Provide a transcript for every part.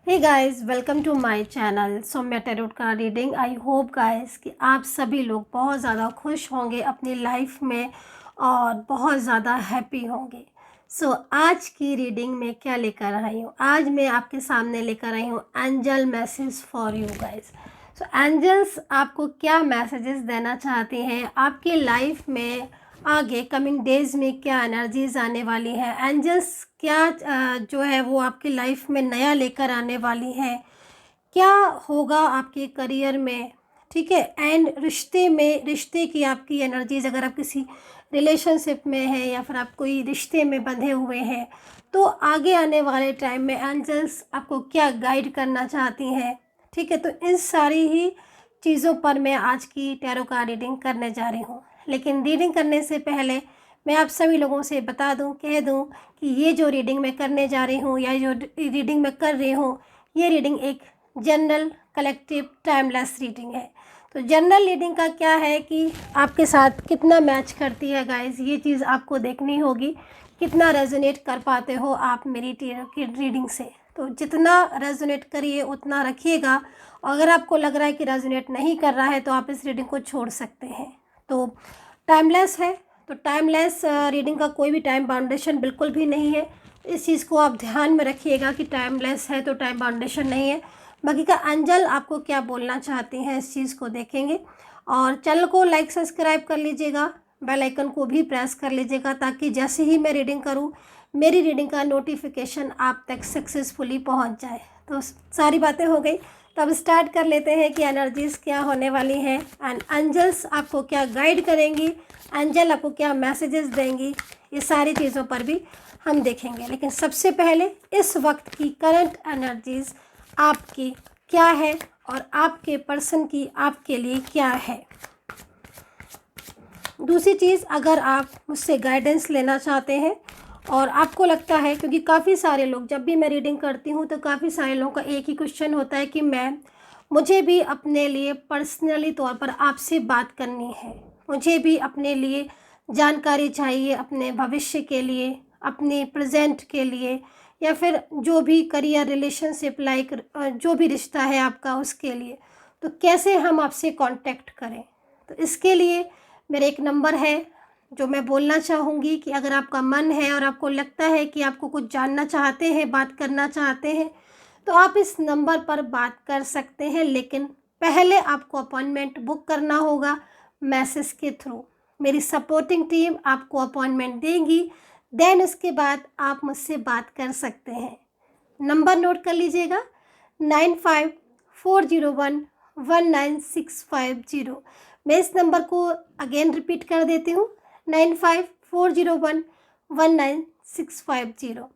Hey guys, welcome to my channel Saumya tarot का reading. I hope guys कि आप सभी लोग बहुत ज़्यादा खुश होंगे अपनी लाइफ में और बहुत ज़्यादा हैप्पी होंगे। आज की रीडिंग में क्या लेकर आई हूँ? आज मैं आपके सामने लेकर आई हूँ angel message for you guys. Angels आपको क्या मैसेजेस देना चाहती हैं आपकी लाइफ में, आगे कमिंग डेज में क्या एनर्जीज आने वाली है, एंजल्स क्या जो है वो आपकी लाइफ में नया लेकर आने वाली है, क्या होगा आपके करियर में, ठीक है। एंड रिश्ते की आपकी एनर्जीज, अगर आप किसी रिलेशनशिप में हैं या फिर आप कोई रिश्ते में बंधे हुए हैं, तो आगे आने वाले टाइम में एंजल्स आपको क्या गाइड करना चाहती हैं, ठीक है। तो इन सारी ही चीज़ों पर मैं आज की टैरो का रीडिंग करने जा रही हूँ। लेकिन रीडिंग करने से पहले मैं आप सभी लोगों से बता दूं, कह दूं कि ये जो रीडिंग मैं करने जा रही हूँ या जो रीडिंग मैं कर रही हूँ, ये रीडिंग एक जनरल कलेक्टिव टाइमलेस रीडिंग है। तो जनरल रीडिंग का क्या है कि आपके साथ कितना मैच करती है गाइस, ये चीज़ आपको देखनी होगी। कितना रेजोनेट कर पाते हो आप मेरी टैरो की रीडिंग से। तो जितना रेजोनेट करिए उतना रखिएगा। अगर आपको लग रहा है कि रेजोनेट नहीं कर रहा है तो आप इस रीडिंग को छोड़ सकते हैं। तो टाइमलेस है, तो टाइमलेस रीडिंग का कोई भी टाइम बाउंडेशन बिल्कुल भी नहीं है। इस चीज़ को आप ध्यान में रखिएगा कि टाइमलेस है तो टाइम बाउंडेशन नहीं है। बाकी का एंजल आपको क्या बोलना चाहती हैं इस चीज़ को देखेंगे। और चैनल को लाइक सब्सक्राइब कर लीजिएगा, बेल आइकन को भी प्रेस कर लीजिएगा, ताकि जैसे ही मैं रीडिंग करूं मेरी रीडिंग का नोटिफिकेशन आप तक सक्सेसफुली पहुंच जाए। तो सारी बातें हो गई, तो अब स्टार्ट कर लेते हैं कि एनर्जीज़ क्या होने वाली हैं एंड एंजल्स आपको क्या गाइड करेंगी, एंजल आपको क्या मैसेजेस देंगी, ये सारी चीज़ों पर भी हम देखेंगे। लेकिन सबसे पहले इस वक्त की करंट एनर्जीज़ आपकी क्या है और आपके पर्सन की आपके लिए क्या है। दूसरी चीज़, अगर आप मुझसे गाइडेंस लेना चाहते हैं और आपको लगता है, क्योंकि काफ़ी सारे लोग, जब भी मैं रीडिंग करती हूँ तो काफ़ी सारे लोगों का एक ही क्वेश्चन होता है कि मुझे भी अपने लिए पर्सनली तौर पर आपसे बात करनी है, मुझे भी अपने लिए जानकारी चाहिए, अपने भविष्य के लिए, अपने प्रेजेंट के लिए, या फिर जो भी करियर रिलेशनशिप लाइक जो भी रिश्ता है आपका उसके लिए। तो कैसे हम आपसे कांटेक्ट करें? तो इसके लिए मेरा एक नंबर है जो मैं बोलना चाहूँगी कि अगर आपका मन है और आपको लगता है कि आपको कुछ जानना चाहते हैं, बात करना चाहते हैं, तो आप इस नंबर पर बात कर सकते हैं। लेकिन पहले आपको अपॉइंटमेंट बुक करना होगा मैसेज के थ्रू। मेरी सपोर्टिंग टीम आपको अपॉइंटमेंट देगी, देन उसके बाद आप मुझसे बात कर सकते हैं। नंबर नोट कर लीजिएगा, 9540119650। मैं इस नंबर को अगेन रिपीट कर देती हूँ, 9540119650। तो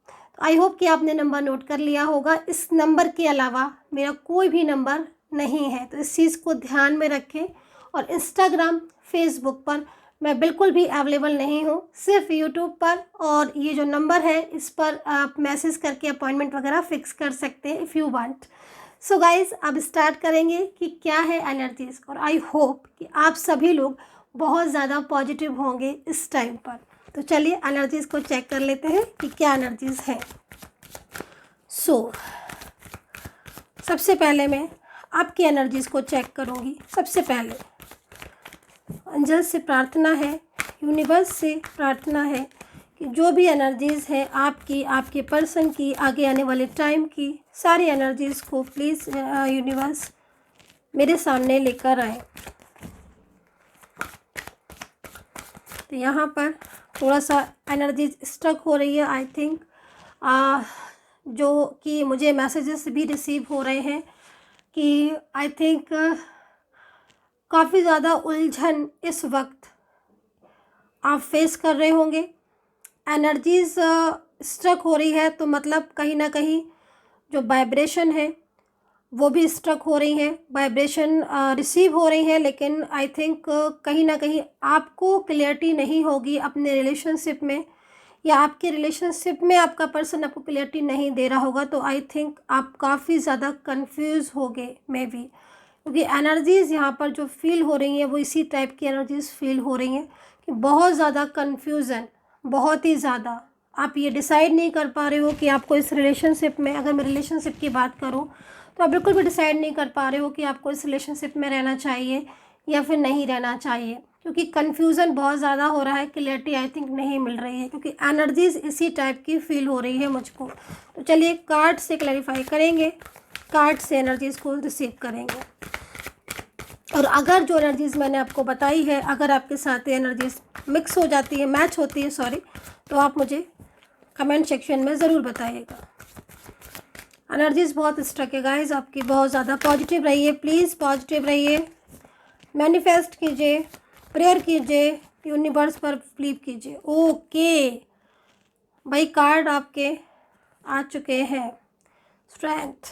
आई होप कि आपने नंबर नोट कर लिया होगा। इस नंबर के अलावा मेरा कोई भी नंबर नहीं है, तो इस चीज़ को ध्यान में रखें। और इंस्टाग्राम, फेसबुक पर मैं बिल्कुल भी अवेलेबल नहीं हूँ, सिर्फ यूट्यूब पर। और ये जो नंबर है इस पर आप मैसेज करके अपॉइंटमेंट वगैरह फिक्स कर सकते हैं if you want. So guys, अब स्टार्ट करेंगे कि क्या है एनर्जीज़। और आई होप कि आप सभी लोग बहुत ज़्यादा पॉजिटिव होंगे इस टाइम पर। तो चलिए एनर्जीज़ को चेक कर लेते हैं कि क्या एनर्जीज़ हैं। सबसे पहले मैं आपकी एनर्जीज़ को चेक करूँगी। सबसे पहले एंजल से प्रार्थना है, यूनिवर्स से प्रार्थना है कि जो भी एनर्जीज़ हैं आपकी, आपके पर्सन की, आगे आने वाले टाइम की, सारी एनर्जीज़ को प्लीज़ यूनिवर्स मेरे सामने लेकर आए। तो यहाँ पर थोड़ा सा एनर्जीज स्टक हो रही है, आई थिंक जो कि मुझे मैसेजेस भी रिसीव हो रहे हैं कि आई थिंक काफ़ी ज़्यादा उलझन इस वक्त आप फेस कर रहे होंगे। एनर्जीज स्ट्रक हो रही है, तो मतलब कहीं ना कहीं जो वाइब्रेशन है वो भी स्ट्रक हो रही हैं, वाइब्रेशन रिसीव हो रही हैं। लेकिन आई थिंक कहीं ना कहीं आपको क्लियरिटी नहीं होगी अपने रिलेशनशिप में, या आपके रिलेशनशिप में आपका पर्सन आपको क्लियरिटी नहीं दे रहा होगा। तो आई थिंक आप काफ़ी ज़्यादा कंफ्यूज होगे मे बी, क्योंकि एनर्जीज़ यहाँ पर जो फील हो रही हैं वो इसी टाइप की एनर्जीज़ फील हो रही हैं कि बहुत ज़्यादा कन्फ्यूज़न, बहुत ही ज़्यादा आप ये डिसाइड नहीं कर पा रहे हो कि आपको इस रिलेशनशिप में, अगर मैं रिलेशनशिप की बात करूँ तो आप बिल्कुल भी डिसाइड नहीं कर पा रहे हो कि आपको इस रिलेशनशिप में रहना चाहिए या फिर नहीं रहना चाहिए, क्योंकि कन्फ्यूज़न बहुत ज़्यादा हो रहा है, क्लियरिटी आई थिंक नहीं मिल रही है, क्योंकि एनर्जीज इसी टाइप की फील हो रही है मुझको। तो चलिए कार्ड से क्लैरिफाई करेंगे, कार्ड से एनर्जीज़ को रिसीव करेंगे। और अगर जो एनर्जीज़ मैंने आपको बताई है, अगर आपके साथ ये एनर्जीज़ मिक्स हो जाती है, मैच होती है सॉरी, तो आप मुझे कमेंट सेक्शन में ज़रूर बताइएगा। एनर्जीज़ बहुत स्ट्रक है गाइस आपकी, बहुत ज़्यादा पॉजिटिव रहिए, प्लीज़ पॉजिटिव रहिए, मैनिफेस्ट कीजिए, प्रेयर कीजिए, यूनिवर्स पर बिलीव कीजिए। ओके भाई, कार्ड आपके आ चुके हैं, स्ट्रेंथ,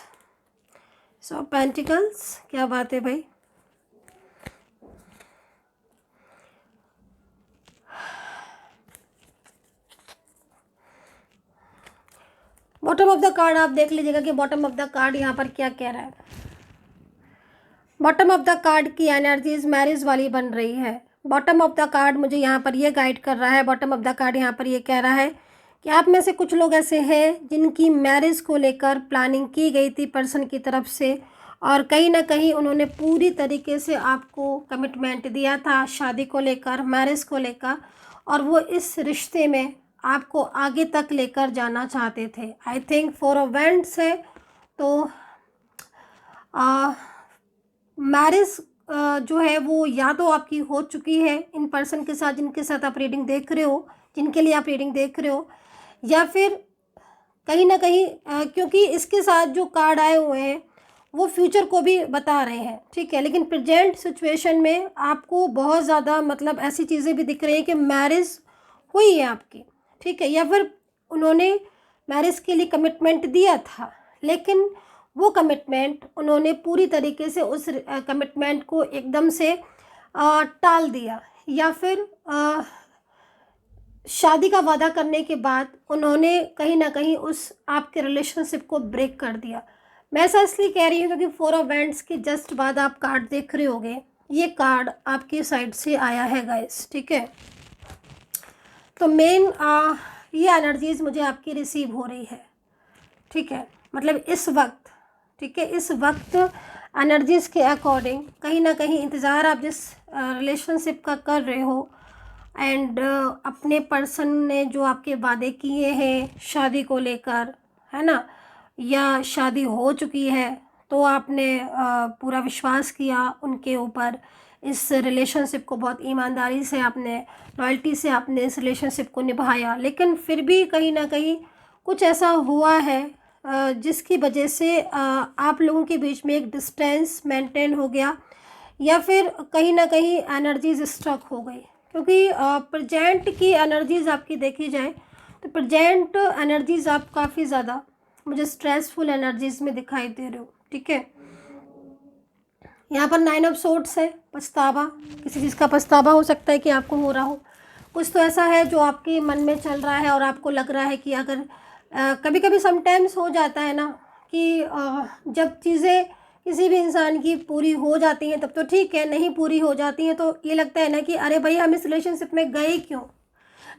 सो पेंटिकल्स, क्या बात है भाई। बॉटम ऑफ द कार्ड आप देख लीजिएगा कि बॉटम ऑफ द कार्ड यहाँ पर क्या कह रहा है। बॉटम ऑफ द कार्ड की एनर्जीज मैरिज वाली बन रही है। बॉटम ऑफ द कार्ड मुझे यहाँ पर ये गाइड कर रहा है, बॉटम ऑफ द कार्ड यहाँ पर ये कह रहा है कि आप में से कुछ लोग ऐसे हैं जिनकी मैरिज को लेकर प्लानिंग की गई थी पर्सन की तरफ से, और कहीं ना कहीं उन्होंने पूरी तरीके से आपको कमिटमेंट दिया था शादी को लेकर, मैरिज को लेकर, और वो इस रिश्ते में आपको आगे तक लेकर जाना चाहते थे। आई थिंक 4 ऑफ वैंड्स है, तो मैरिज जो है वो या तो आपकी हो चुकी है इन पर्सन के साथ जिनके साथ आप रीडिंग देख रहे हो, जिनके लिए आप रीडिंग देख रहे हो, या फिर कहीं ना कहीं क्योंकि इसके साथ जो कार्ड आए हुए हैं वो फ्यूचर को भी बता रहे हैं, ठीक है, लेकिन प्रेजेंट सिचुएशन में आपको बहुत ज़्यादा मतलब ऐसी चीज़ें भी दिख रही हैं कि मैरिज हुई है आपकी, ठीक है, या फिर उन्होंने मैरिज के लिए कमिटमेंट दिया था, लेकिन वो कमिटमेंट उन्होंने पूरी तरीके से उस कमिटमेंट को एकदम से टाल दिया, या फिर शादी का वादा करने के बाद उन्होंने कहीं ना कहीं उस आपके रिलेशनशिप को ब्रेक कर दिया। मैं ऐसा इसलिए कह रही हूँ क्योंकि 4 ऑफ वैंड्स के जस्ट बाद आप कार्ड देख रहे होगे, ये कार्ड आपकी साइड से आया है गाइस, ठीक है। तो मेन ये एनर्जीज मुझे आपकी रिसीव हो रही है, ठीक है, मतलब इस वक्त, ठीक है, इस वक्त एनर्जीज़ के अकॉर्डिंग कहीं ना कहीं इंतज़ार आप जिस रिलेशनशिप का कर रहे हो, एंड अपने पर्सन ने जो आपके वादे किए हैं शादी को लेकर, है ना, या शादी हो चुकी है तो आपने पूरा विश्वास किया उनके ऊपर, इस रिलेशनशिप को बहुत ईमानदारी से आपने, लॉयल्टी से आपने इस रिलेशनशिप को निभाया, लेकिन फिर भी कहीं ना कहीं कुछ ऐसा हुआ है जिसकी वजह से आप लोगों के बीच में एक डिस्टेंस मेंटेन हो गया, या फिर कहीं ना कहीं एनर्जीज स्ट्रक हो गई, क्योंकि प्रेजेंट की एनर्जीज आपकी देखी जाए तो प्रेजेंट एनर्जीज आप काफ़ी ज़्यादा मुझे स्ट्रेसफुल एनर्जीज में दिखाई दे रहे हो, ठीक है। यहाँ पर 9 ऑफ सोर्ड्स है, पछतावा, किसी चीज़ का पछतावा हो सकता है कि आपको हो रहा हो, कुछ तो ऐसा है जो आपके मन में चल रहा है और आपको लग रहा है कि अगर कभी कभी समटाइम्स हो जाता है ना कि जब चीज़ें किसी भी इंसान की पूरी हो जाती हैं तब तो ठीक है, नहीं पूरी हो जाती हैं तो ये लगता है ना कि अरे भाई हम इस रिलेशनशिप में गए क्यों,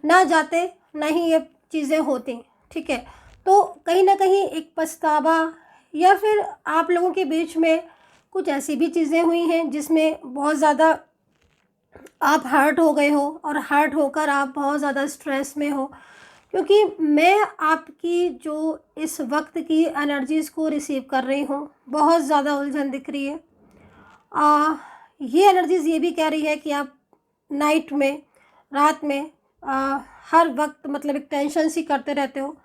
ना जाते नहीं ये चीज़ें होती, ठीक है। तो कहीं ना कहीं एक पछतावा, या फिर आप लोगों के बीच में कुछ ऐसी भी चीज़ें हुई हैं जिसमें बहुत ज़्यादा आप हर्ट हो गए हो, और हर्ट होकर आप बहुत ज़्यादा स्ट्रेस में हो, क्योंकि मैं आपकी जो इस वक्त की एनर्जीज़ को रिसीव कर रही हूँ बहुत ज़्यादा उलझन दिख रही है। ये एनर्जीज़ ये भी कह रही है कि आप नाइट में, रात में हर वक्त मतलब एक टेंशन सी करते रहते हो,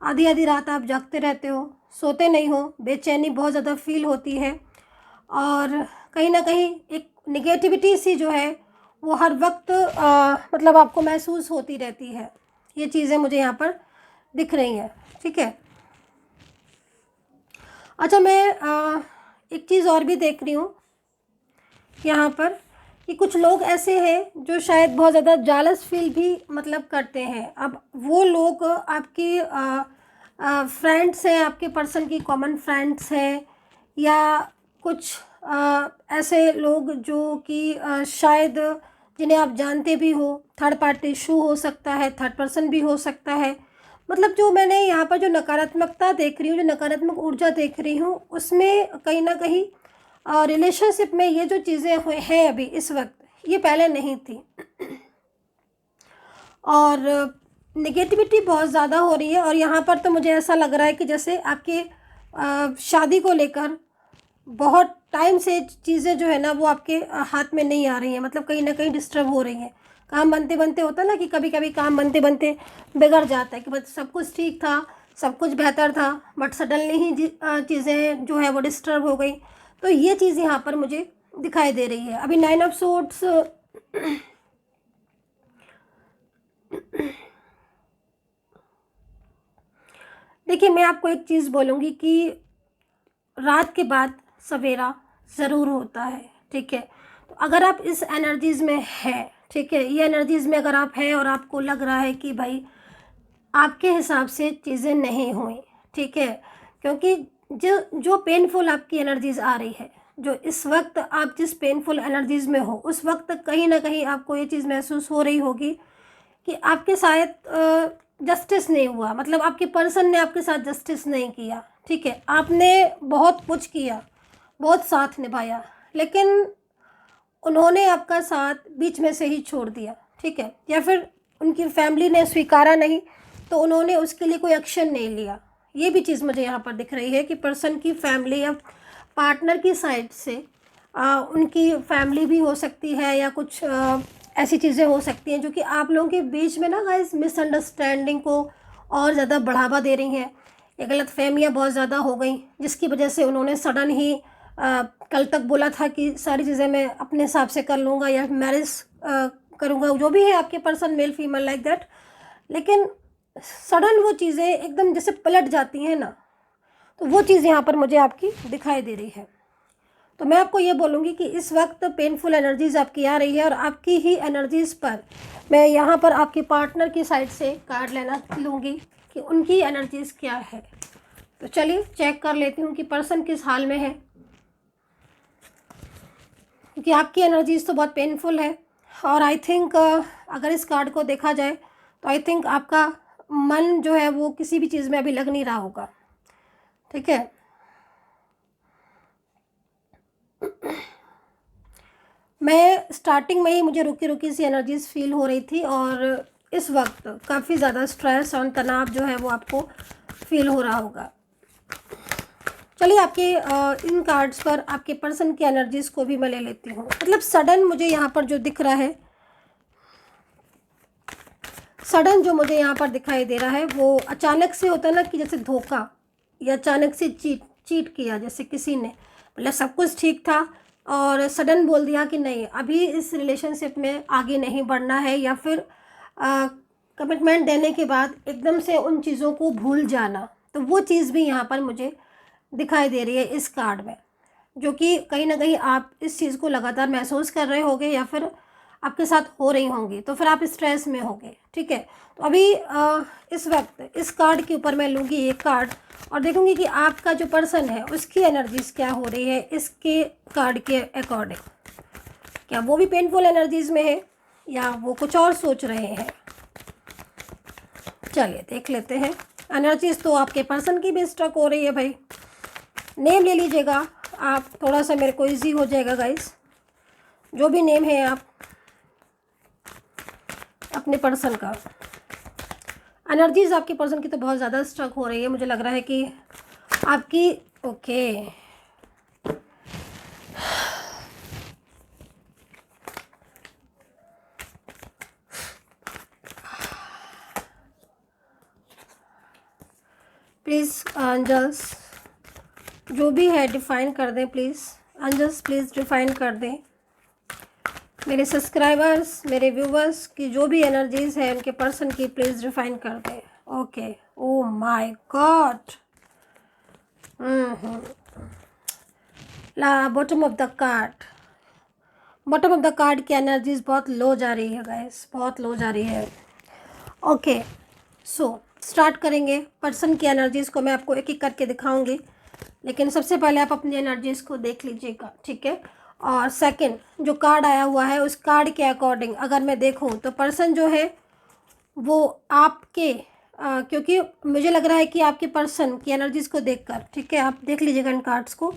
आधी आधी रात आप जागते रहते हो, सोते नहीं हो, बेचैनी बहुत ज़्यादा फील होती है, और कहीं ना कहीं एक निगेटिविटी सी जो है वो हर वक्त मतलब आपको महसूस होती रहती है। ये चीज़ें मुझे यहाँ पर दिख रही हैं, ठीक है। अच्छा, मैं एक चीज़ और भी देख रही हूँ यहाँ पर कि कुछ लोग ऐसे हैं जो शायद बहुत ज़्यादा जालस फील भी मतलब करते हैं। अब वो लोग आपके फ्रेंड्स हैं, आपके पर्सन की कॉमन फ्रेंड्स हैं, या कुछ ऐसे लोग जो कि शायद जिन्हें आप जानते भी हो, थर्ड पार्टी इशू हो सकता है, थर्ड पर्सन भी हो सकता है, मतलब जो मैंने यहाँ पर जो नकारात्मकता देख रही हूँ, जो नकारात्मक ऊर्जा देख रही हूँ, उसमें कहीं ना कहीं रिलेशनशिप में ये जो चीज़ें हुए हैं अभी इस वक्त, ये पहले नहीं थी। और नेगेटिविटी बहुत ज़्यादा हो रही है। और यहाँ पर तो मुझे ऐसा लग रहा है कि जैसे आपके शादी को लेकर बहुत टाइम से चीज़ें जो है ना वो आपके हाथ में नहीं आ रही हैं, मतलब कहीं ना कहीं डिस्टर्ब हो रही हैं। काम बनते बनते होता है ना कि कभी कभी काम बनते बनते बिगड़ जाता है कि बस सब कुछ ठीक था, सब कुछ बेहतर था, बट सडनली ही चीज़ें जो है वो डिस्टर्ब हो गई। तो ये चीज़ यहाँ पर मुझे दिखाई दे रही है। अभी 9 ऑफ सोर्ड्स, देखिए मैं आपको एक चीज़ बोलूँगी कि रात के बाद सवेरा ज़रूर होता है, ठीक है। तो अगर आप इस एनर्जीज़ में हैं, ठीक है, ये एनर्जीज़ में अगर आप हैं और आपको लग रहा है कि भाई आपके हिसाब से चीज़ें नहीं हुई, ठीक है, क्योंकि जो पेनफुल आपकी एनर्जीज़ आ रही है, जो इस वक्त आप जिस पेनफुल एनर्जीज़ में हो, उस वक्त कहीं ना कहीं आपको ये चीज़ महसूस हो रही होगी कि आपके शायद जस्टिस नहीं हुआ, मतलब आपके पर्सन ने आपके साथ जस्टिस नहीं किया, ठीक है। आपने बहुत कुछ किया, बहुत साथ निभाया, लेकिन उन्होंने आपका साथ बीच में से ही छोड़ दिया, ठीक है, या फिर उनकी फैमिली ने स्वीकारा नहीं तो उन्होंने उसके लिए कोई एक्शन नहीं लिया। ये भी चीज़ मुझे यहाँ पर दिख रही है कि पर्सन की फैमिली या पार्टनर की साइड से उनकी फैमिली भी हो सकती है या कुछ ऐसी चीज़ें हो सकती हैं जो कि आप लोगों के बीच में ना गाइस मिसअंडरस्टैंडिंग को और ज़्यादा बढ़ावा दे रही हैं। ये गलतफहमियाँ बहुत ज़्यादा हो गई, जिसकी वजह से उन्होंने सडन ही कल तक बोला था कि सारी चीज़ें मैं अपने हिसाब से कर लूँगा या मैरिज करूँगा, जो भी है आपके person, male female like that, लेकिन सडन वो चीज़ें एकदम जैसे पलट जाती हैं ना, तो वो चीज़ यहाँ पर मुझे आपकी दिखाई दे रही है। तो मैं आपको ये बोलूँगी कि इस वक्त पेनफुल एनर्जीज़ आपकी आ रही है और आपकी ही एनर्जीज़ पर मैं यहाँ पर आपके पार्टनर की साइड से कार्ड लेना लूँगी कि उनकी एनर्जीज़ क्या है। तो चलिए चेक कर लेती हूँ कि पर्सन किस हाल में है, क्योंकि आपकी एनर्जीज़ तो बहुत पेनफुल है। और आई थिंक अगर इस कार्ड को देखा जाए तो आई थिंक आपका मन जो है वो किसी भी चीज़ में अभी लग नहीं रहा होगा, ठीक है। मैं स्टार्टिंग में ही मुझे रुकी रुकी सी एनर्जीज़ फील हो रही थी और इस वक्त काफ़ी ज़्यादा स्ट्रेस और तनाव जो है वो आपको फील हो रहा होगा। चलिए आपके इन कार्ड्स पर आपके पर्सन की एनर्जीज़ को भी मैं ले लेती हूँ। मतलब सडन मुझे यहाँ पर जो दिख रहा है, सडन जो मुझे यहाँ पर दिखाई दे रहा है वो अचानक से होता है ना कि जैसे धोखा या अचानक से चीट किया, जैसे किसी ने, मतलब सब कुछ ठीक था और सडन बोल दिया कि नहीं अभी इस रिलेशनशिप में आगे नहीं बढ़ना है, या फिर कमिटमेंट देने के बाद एकदम से उन चीज़ों को भूल जाना। तो वो चीज़ भी यहाँ पर मुझे दिखाई दे रही है इस कार्ड में, जो कि कहीं ना कहीं आप इस चीज़ को लगातार महसूस कर रहे होंगे या फिर आपके साथ हो रही होंगी, तो फिर आप स्ट्रेस में होंगे, ठीक है। तो अभी इस वक्त इस कार्ड के ऊपर मैं लूँगी एक कार्ड और देखूँगी कि आपका जो पर्सन है उसकी एनर्जीज़ क्या हो रही है इसके कार्ड के अकॉर्डिंग। क्या वो भी पेनफुल एनर्जीज़ में है या वो कुछ और सोच रहे हैं। चलिए देख लेते हैं। एनर्जीज़ तो आपके पर्सन की भी स्ट्रक हो रही है भाई। नेम ले लीजिएगा आप, थोड़ा सा मेरे को इजी हो जाएगा गाइस। जो भी नेम है आप अपने पर्सन का, एनर्जीज आपके पर्सन की तो बहुत ज़्यादा स्ट्रक हो रही है। मुझे लग रहा है कि आपकी ओके प्लीज़ एंजल्स जो भी है डिफ़ाइन कर दें प्लीज़। एंजल्स प्लीज़ डिफ़ाइन कर दें मेरे सब्सक्राइबर्स, मेरे व्यूवर्स की जो भी एनर्जीज़ है उनके पर्सन की, प्लीज़ डिफ़ाइन कर दें। ओके, ओ माय गॉड, ला bottom of the card, bottom of the card की एनर्जीज बहुत लो जा रही है गाइस, बहुत लो जा रही है। ओके सो स्टार्ट करेंगे। पर्सन की एनर्जीज़ को मैं आपको एक एक करके दिखाऊंगी, लेकिन सबसे पहले आप अपनी एनर्जीज़ को देख लीजिएगा, ठीक है। और सेकंड जो कार्ड आया हुआ है उस कार्ड के अकॉर्डिंग अगर मैं देखूं तो पर्सन जो है वो आपके क्योंकि मुझे लग रहा है कि आपके पर्सन की एनर्जीज़ को देखकर, ठीक है, आप देख लीजिएगा इन कार्ड्स को,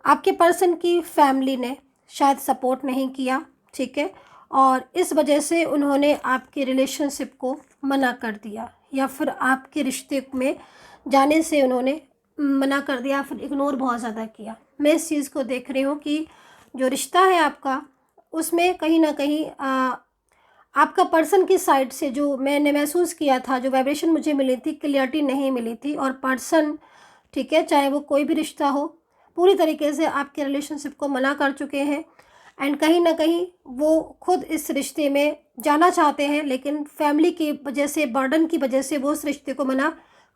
आपके पर्सन की फैमिली ने शायद सपोर्ट नहीं किया, ठीक है, और इस वजह से उन्होंने आपके रिलेशनशिप को मना कर दिया, या फिर आपके रिश्ते में जाने से उन्होंने मना कर दिया, फिर इग्नोर बहुत ज़्यादा किया। मैं इस चीज़ को देख रही हूँ कि जो रिश्ता है आपका, उसमें कहीं ना कहीं आपका पर्सन की साइड से जो मैंने महसूस किया था, जो वाइब्रेशन मुझे मिली थी, क्लियरिटी नहीं मिली थी। और पर्सन, ठीक है, चाहे वो कोई भी रिश्ता हो, पूरी तरीके से आपके रिलेशनशिप को मना कर चुके हैं। एंड कहीं ना कहीं वो खुद इस रिश्ते में जाना चाहते हैं, लेकिन फैमिली की वजह से, बर्डन की वजह से वो उस रिश्ते को मना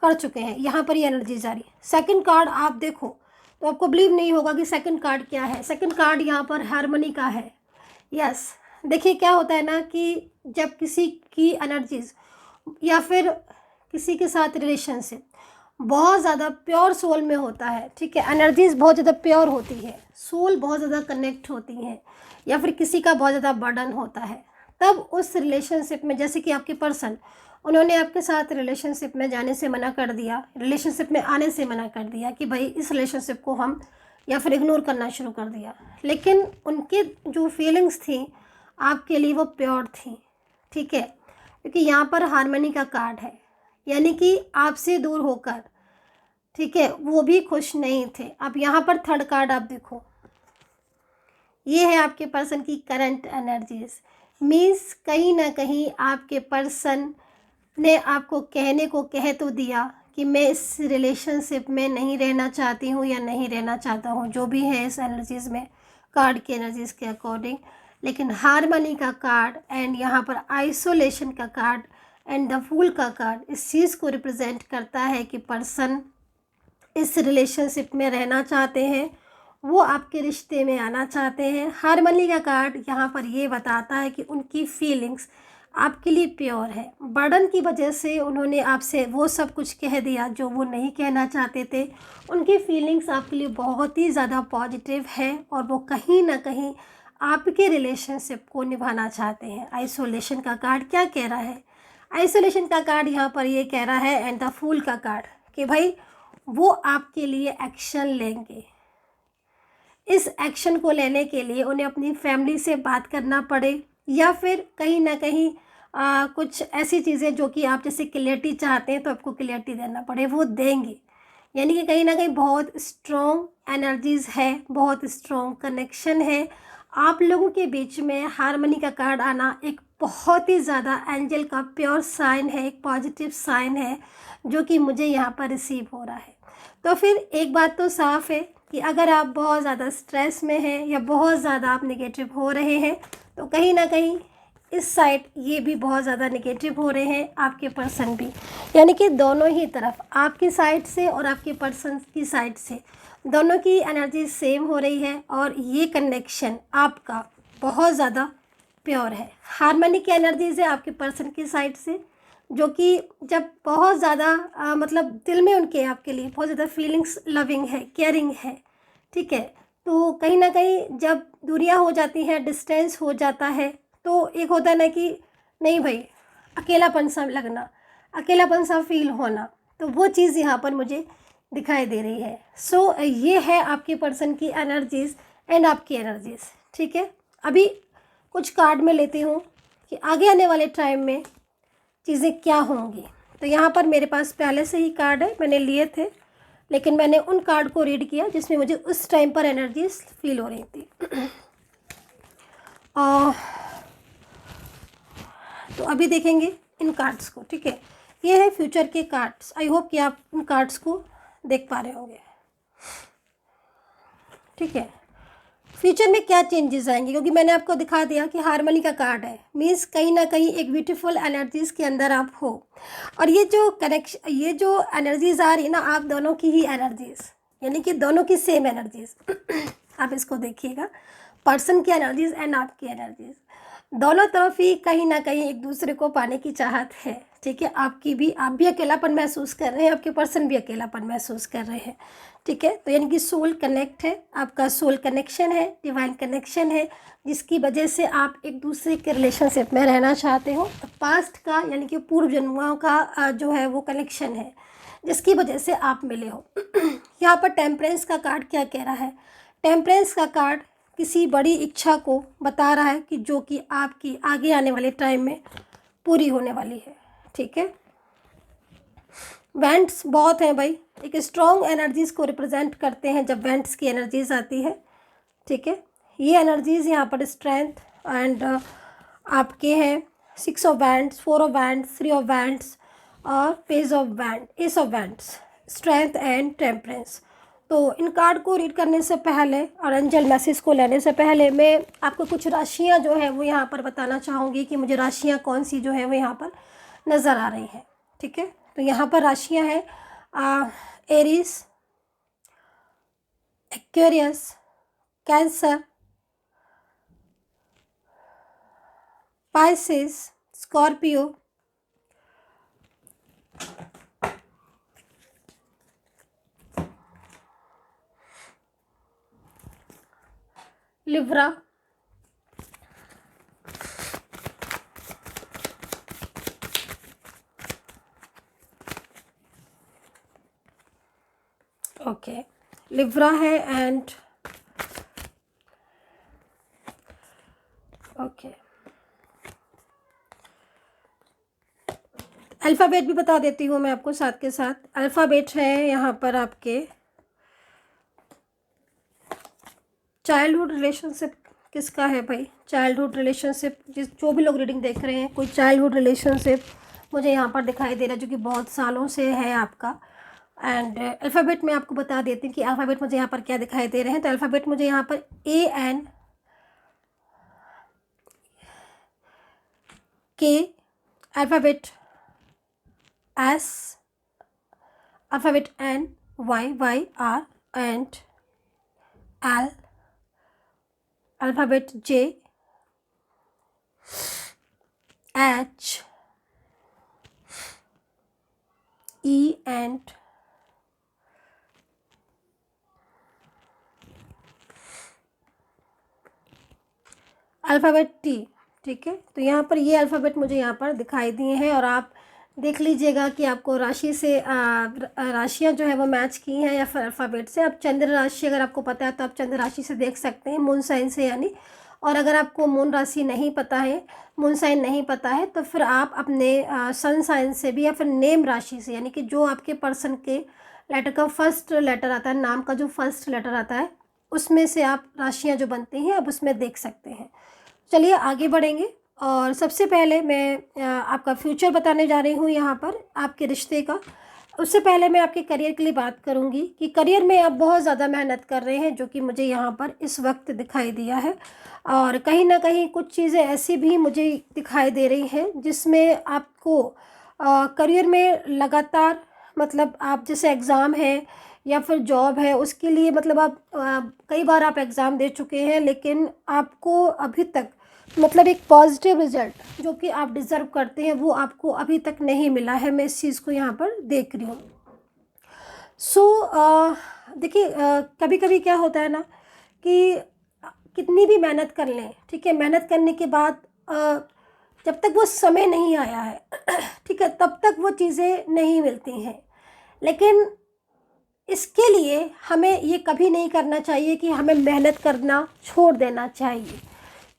कर चुके हैं। यहाँ पर ये एनर्जी जारी। सेकंड कार्ड आप देखो तो आपको बिलीव नहीं होगा कि सेकंड कार्ड क्या है। सेकंड कार्ड यहाँ पर हार्मनी का है। यस, देखिए क्या होता है ना कि जब किसी की एनर्जीज या फिर किसी के साथ रिलेशनशिप बहुत ज़्यादा प्योर सोल में होता है, ठीक है, एनर्जीज बहुत ज़्यादा प्योर होती है, सोल बहुत ज़्यादा कनेक्ट होती हैं, या फिर किसी का बहुत ज़्यादा बर्डन होता है, तब उस रिलेशनशिप में, जैसे कि आपके पर्सन, उन्होंने आपके साथ रिलेशनशिप में जाने से मना कर दिया, रिलेशनशिप में आने से मना कर दिया कि भाई इस रिलेशनशिप को हम, या फिर इग्नोर करना शुरू कर दिया। लेकिन उनके जो फीलिंग्स थी आपके लिए वो प्योर थी, ठीक है, क्योंकि यहाँ पर हार्मनी का कार्ड है, यानी कि आपसे दूर होकर, ठीक है, वो भी खुश नहीं थे। अब यहाँ पर थर्ड कार्ड आप देखो, ये है आपके पर्सन की करंट एनर्जीज। मीन्स कहीं ना कहीं आपके पर्सन ने आपको कहने को कह तो दिया कि मैं इस रिलेशनशिप में नहीं रहना चाहती हूँ या नहीं रहना चाहता हूँ, जो भी है इस एनर्जीज़ में, कार्ड की एनर्जीज़ के अकॉर्डिंग। लेकिन हार्मनी का कार्ड एंड यहाँ पर आइसोलेशन का कार्ड एंड द फूल का कार्ड इस चीज़ को रिप्रेजेंट करता है कि पर्सन इस रिलेशनशिप में रहना चाहते हैं, वो आपके रिश्ते में आना चाहते हैं। हार्मनी का कार्ड यहाँ पर ये बताता है कि उनकी फीलिंग्स आपके लिए प्योर है। बर्डन की वजह से उन्होंने आपसे वो सब कुछ कह दिया जो वो नहीं कहना चाहते थे। उनकी फीलिंग्स आपके लिए बहुत ही ज़्यादा पॉजिटिव है और वो कहीं ना कहीं आपके रिलेशनशिप को निभाना चाहते हैं। आइसोलेशन का कार्ड क्या कह रहा है? आइसोलेशन का कार्ड यहाँ पर ये कह रहा है एंड द फूल का कार्ड कि भाई वो आपके लिए एक्शन लेंगे। इस एक्शन को लेने के लिए उन्हें अपनी फैमिली से बात करना पड़े, या फिर कहीं ना कहीं कुछ ऐसी चीज़ें जो कि आप जैसे क्लियरिटी चाहते हैं तो आपको क्लियरिटी देना पड़े, वो देंगे। यानी कि कहीं ना कहीं बहुत स्ट्रॉन्ग एनर्जीज़ है, बहुत स्ट्रॉन्ग कनेक्शन है आप लोगों के बीच में। हार्मनी का कार्ड आना एक बहुत ही ज़्यादा एंजल का प्योर साइन है, एक पॉजिटिव साइन है जो कि मुझे यहाँ पर रिसीव हो रहा है। तो फिर एक बात तो साफ़ है कि अगर आप बहुत ज़्यादा स्ट्रेस में हैं या बहुत ज़्यादा आप नेगेटिव हो रहे हैं, तो कहीं ना कहीं इस साइड ये भी बहुत ज़्यादा नेगेटिव हो रहे हैं, आपके पर्सन भी। यानी कि दोनों ही तरफ, आपकी साइड से और आपके पर्सन की साइड से, दोनों की एनर्जी सेम हो रही है और ये कनेक्शन आपका बहुत ज़्यादा प्योर है। हार्मनी की एनर्जीज है आपके पर्सन की साइड से, जो कि जब बहुत ज़्यादा मतलब दिल में उनके आपके लिए बहुत ज़्यादा फीलिंग्स लविंग है, केयरिंग है, ठीक है, तो कहीं ना कहीं जब दूरियां हो जाती हैं, डिस्टेंस हो जाता है, तो एक होता है ना कि नहीं भाई, अकेलापन सा लगना, अकेलापन सा फील होना, तो वो चीज़ यहाँ पर मुझे दिखाई दे रही है। सो ये है आपके पर्सन की एनर्जीज़ एंड आपकी एनर्जीज़, ठीक है। अभी कुछ कार्ड में लेती हूँ कि आगे आने वाले टाइम में चीज़ें क्या होंगी। तो यहाँ पर मेरे पास पहले से ही कार्ड है, मैंने लिए थे, लेकिन मैंने उन कार्ड को रीड किया जिसमें मुझे उस टाइम पर एनर्जीज फील हो रही थी। तो अभी देखेंगे इन कार्ड्स को, ठीक है। ये है फ्यूचर के कार्ड्स। आई होप कि आप इन कार्ड्स को देख पा रहे होंगे, ठीक है। फ्यूचर में क्या चेंजेस आएंगे, क्योंकि मैंने आपको दिखा दिया कि हार्मनी का कार्ड है, मीन्स कहीं ना कहीं एक ब्यूटीफुल एनर्जीज़ के अंदर आप हो। और ये जो कनेक्शन, ये जो एनर्जीज़ आ रही है ना, आप दोनों की ही एनर्जीज़, यानी कि दोनों की सेम एनर्जीज़। आप इसको देखिएगा, पर्सन की एनर्जीज़ एंड आपकी एनर्जीज़, दोनों तरफ ही कहीं ना कहीं एक दूसरे को पाने की चाहत है, ठीक है, आप भी अकेलापन महसूस कर रहे हैं, आपके पर्सन भी अकेलापन महसूस कर रहे हैं। ठीक है, तो यानी कि सोल कनेक्ट है, आपका सोल कनेक्शन है, डिवाइन कनेक्शन है, जिसकी वजह से आप एक दूसरे के रिलेशनशिप में रहना चाहते हो। पास्ट का यानी कि पूर्व जन्मों का जो है वो कनेक्शन है, जिसकी वजह से आप मिले हो। यहाँ पर टेम्परेंस का कार्ड क्या कह रहा है? टेम्परेंस का कार्ड किसी बड़ी इच्छा को बता रहा है कि जो कि आपकी आगे आने वाले टाइम में पूरी होने वाली है। ठीक है, वेंट्स बहुत हैं भाई, एक स्ट्रॉन्ग एनर्जीज़ को रिप्रेजेंट करते हैं जब वेंट्स की एनर्जीज आती है। ठीक है, ये एनर्जीज़ यहाँ पर स्ट्रेंथ एंड आपके हैं 6 of wands, 4 of wands, 3 of wands और page of wand, ace of wands, strength and temperance. तो इन कार्ड को रीड करने से पहले और एंजल मैसेज को लेने से पहले मैं आपको कुछ राशियाँ जो है वो यहाँ पर बताना चाहूँगी कि मुझे राशियाँ कौन सी जो है वो यहाँ पर नज़र आ रही हैं। ठीक है, तो यहाँ पर राशियाँ हैं Aries, Aquarius, cancer, Pisces, Scorpio, Libra, okay, Libra है एंड ओके, अल्फ़ाबेट भी बता देती हूँ मैं आपको साथ के साथ। अल्फ़ाबेट है यहाँ पर आपके चाइल्डहुड रिलेशनशिप किसका है भाई? चाइल्डहुड रिलेशनशिप, जो भी लोग रीडिंग देख रहे हैं, कोई चाइल्डहुड रिलेशनशिप मुझे यहाँ पर दिखाई दे रहा है जो कि बहुत सालों से है आपका। एंड अल्फ़ाबेट मैं आपको बता देती हूँ कि अल्फ़ाबेट मुझे यहाँ पर क्या दिखाई दे रहे हैं। तो अल्फ़ाबेट मुझे यहाँ पर AN K, alphabet S, alphabet N, Y R and L, alphabet J, H, E and alphabet T। ठीक है, तो यहाँ पर ये अल्फ़ाबेट मुझे यहाँ पर दिखाई दिए हैं और आप देख लीजिएगा कि आपको राशि से राशियाँ जो है वो मैच की हैं या फिर अल्फ़ाबेट से। आप चंद्र राशि अगर आपको पता है तो आप चंद्र राशि से देख सकते हैं, मून साइन से यानी। और अगर आपको मून राशि नहीं पता है, मून साइन नहीं पता है, तो फिर आप अपने सन साइन से भी या फिर नेम राशि से, यानी कि जो आपके पर्सन के लेटर का फर्स्ट लेटर आता है, नाम का जो फर्स्ट लेटर आता है, उसमें से आप राशियाँ जो बनती हैं आप उसमें देख सकते हैं। चलिए आगे बढ़ेंगे और सबसे पहले मैं आपका फ्यूचर बताने जा रही हूँ यहाँ पर आपके रिश्ते का। उससे पहले मैं आपके करियर के लिए बात करूँगी कि करियर में आप बहुत ज़्यादा मेहनत कर रहे हैं, जो कि मुझे यहाँ पर इस वक्त दिखाई दिया है। और कहीं ना कहीं कुछ चीज़ें ऐसी भी मुझे दिखाई दे रही हैं जिसमें आपको करियर में लगातार, मतलब आप जैसे एग्ज़ाम है या फिर जॉब है उसके लिए, मतलब आप कई बार आप एग्ज़ाम दे चुके हैं लेकिन आपको अभी तक मतलब एक पॉजिटिव रिज़ल्ट जो कि आप डिज़र्व करते हैं वो आपको अभी तक नहीं मिला है। मैं इस चीज़ को यहाँ पर देख रही हूँ। देखिए कभी कभी क्या होता है ना कि कितनी भी मेहनत कर लें, ठीक है, मेहनत करने के बाद जब तक वो समय नहीं आया है ठीक है, तब तक वो चीज़ें नहीं मिलती हैं। लेकिन इसके लिए हमें ये कभी नहीं करना चाहिए कि हमें मेहनत करना छोड़ देना चाहिए,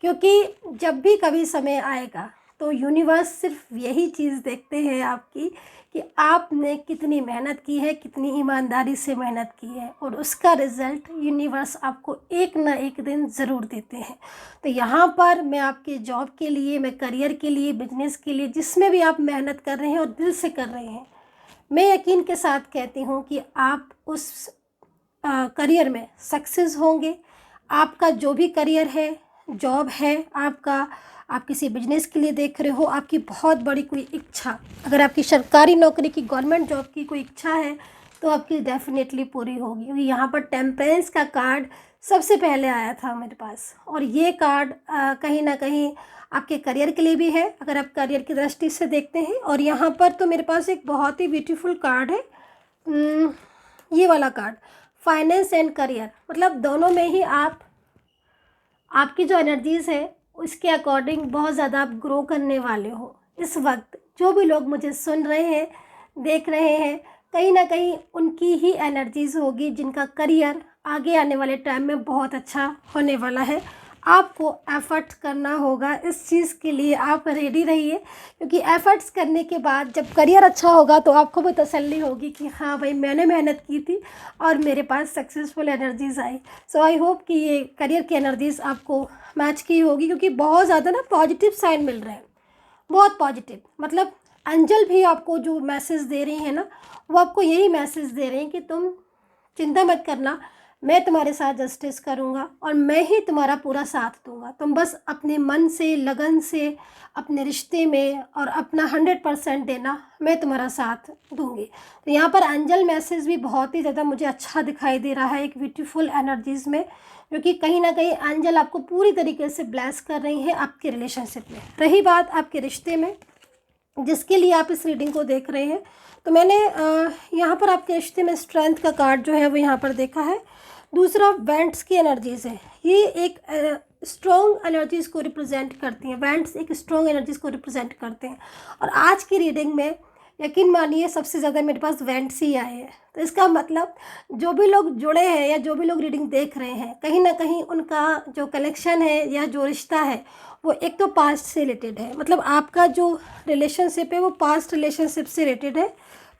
क्योंकि जब भी कभी समय आएगा तो यूनिवर्स सिर्फ यही चीज़ देखते हैं आपकी कि आपने कितनी मेहनत की है, कितनी ईमानदारी से मेहनत की है, और उसका रिज़ल्ट यूनिवर्स आपको एक ना एक दिन ज़रूर देते हैं। तो यहाँ पर मैं आपके जॉब के लिए, मैं करियर के लिए, बिजनेस के लिए, जिसमें भी आप मेहनत कर रहे हैं और दिल से कर रहे हैं, मैं यकीन के साथ कहती हूँ कि आप उस करियर में सक्सेस होंगे। आपका जो भी करियर है, जॉब है आपका, आप किसी बिजनेस के लिए देख रहे हो, आपकी बहुत बड़ी कोई इच्छा, अगर आपकी सरकारी नौकरी की, गवर्नमेंट जॉब की कोई इच्छा है तो आपकी डेफिनेटली पूरी होगी। क्योंकि यहाँ पर टेम्परेंस का कार्ड सबसे पहले आया था मेरे पास, और ये कार्ड कहीं ना कहीं आपके करियर के लिए भी है अगर आप करियर की दृष्टि से देखते हैं। और यहाँ पर तो मेरे पास एक बहुत ही ब्यूटीफुल कार्ड है, ये वाला कार्ड, फाइनेंस एंड करियर, मतलब दोनों में ही आपकी जो एनर्जीज़ है उसके अकॉर्डिंग बहुत ज़्यादा आप ग्रो करने वाले हो। इस वक्त जो भी लोग मुझे सुन रहे हैं, देख रहे हैं, कहीं ना कहीं उनकी ही एनर्जीज़ होगी जिनका करियर आगे आने वाले टाइम में बहुत अच्छा होने वाला है। आपको एफ़र्ट्स करना होगा, इस चीज़ के लिए आप रेडी रहिए, क्योंकि एफ़र्ट्स करने के बाद जब करियर अच्छा होगा तो आपको भी तसल्ली होगी कि हाँ भाई मैंने मेहनत की थी और मेरे पास सक्सेसफुल एनर्जीज़ आई। सो आई होप कि ये करियर की एनर्जीज़ आपको मैच की होगी, क्योंकि बहुत ज़्यादा ना पॉजिटिव साइन मिल रहे हैं, बहुत पॉजिटिव। मतलब एंजल भी आपको जो मैसेज दे रही है ना, वो आपको यही मैसेज दे रहे हैं कि तुम चिंता मत करना, मैं तुम्हारे साथ जस्टिस करूँगा और मैं ही तुम्हारा पूरा साथ दूँगा। तुम बस अपने मन से, लगन से अपने रिश्ते में और अपना 100% देना, मैं तुम्हारा साथ दूँगी। तो यहाँ पर एंजल मैसेज भी बहुत ही ज़्यादा मुझे अच्छा दिखाई दे रहा है, एक ब्यूटीफुल एनर्जीज़ में, जो कि कहीं ना कहीं एंजल आपको पूरी तरीके से ब्लेस कर रही हैं आपके रिलेशनशिप में। रही बात आपके रिश्ते में, जिसके लिए आप इस रीडिंग को देख रहे हैं, तो मैंने यहाँ पर आपके रिश्ते में स्ट्रेंथ का कार्ड जो है वो यहाँ पर देखा है। दूसरा वेंट्स की एनर्जीज़ है, ये एक स्ट्रॉन्ग एनर्जीज़ को रिप्रेजेंट करती हैं। वेंट्स एक स्ट्रॉन्ग एनर्जीज़ को रिप्रेजेंट करते हैं और आज की रीडिंग में यकीन मानिए सबसे ज़्यादा मेरे पास वेंट्स ही आए हैं। तो इसका मतलब जो भी लोग जुड़े हैं या जो भी लोग रीडिंग देख रहे हैं, कहीं ना कहीं उनका जो कनेक्शन है या जो रिश्ता है वो एक तो पास्ट से रिलेटेड है। मतलब आपका जो रिलेशनशिप है वो पास्ट रिलेशनशिप से रिलेटेड है।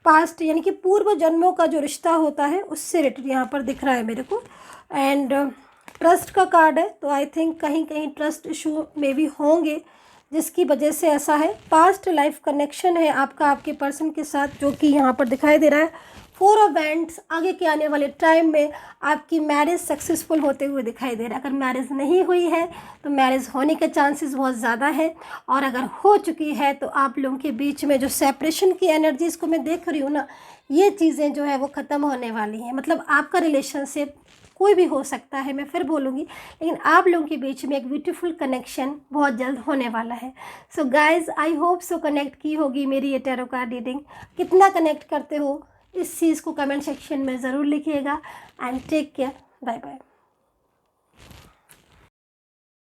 पास्ट यानी कि पूर्व जन्मों का जो रिश्ता होता है उससे रिलेटेड यहाँ पर दिख रहा है मेरे को। एंड ट्रस्ट का कार्ड है, तो आई थिंक कहीं कहीं ट्रस्ट इशू में भी होंगे जिसकी वजह से ऐसा है। पास्ट लाइफ कनेक्शन है आपका आपके पर्सन के साथ, जो कि यहाँ पर दिखाई दे रहा है। 4 ऑफ वैंड्स, आगे के आने वाले टाइम में आपकी मैरिज सक्सेसफुल होते हुए दिखाई दे रहा है। अगर मैरिज नहीं हुई है तो मैरिज होने के चांसेस बहुत ज़्यादा है, और अगर हो चुकी है तो आप लोगों के बीच में जो सेपरेशन की एनर्जीज़ को मैं देख रही हूँ ना, ये चीज़ें जो है वो ख़त्म होने वाली हैं। मतलब आपका रिलेशनशिप कोई भी हो सकता है, मैं फिर बोलूँगी, लेकिन आप लोगों के बीच में एक ब्यूटीफुल कनेक्शन बहुत जल्द होने वाला है। So guys, I hope so connect की होगी मेरी ये टैरो कार्ड रीडिंग। कितना कनेक्ट करते हो इस चीज़ को कमेंट सेक्शन में ज़रूर लिखिएगा। And take care, bye bye.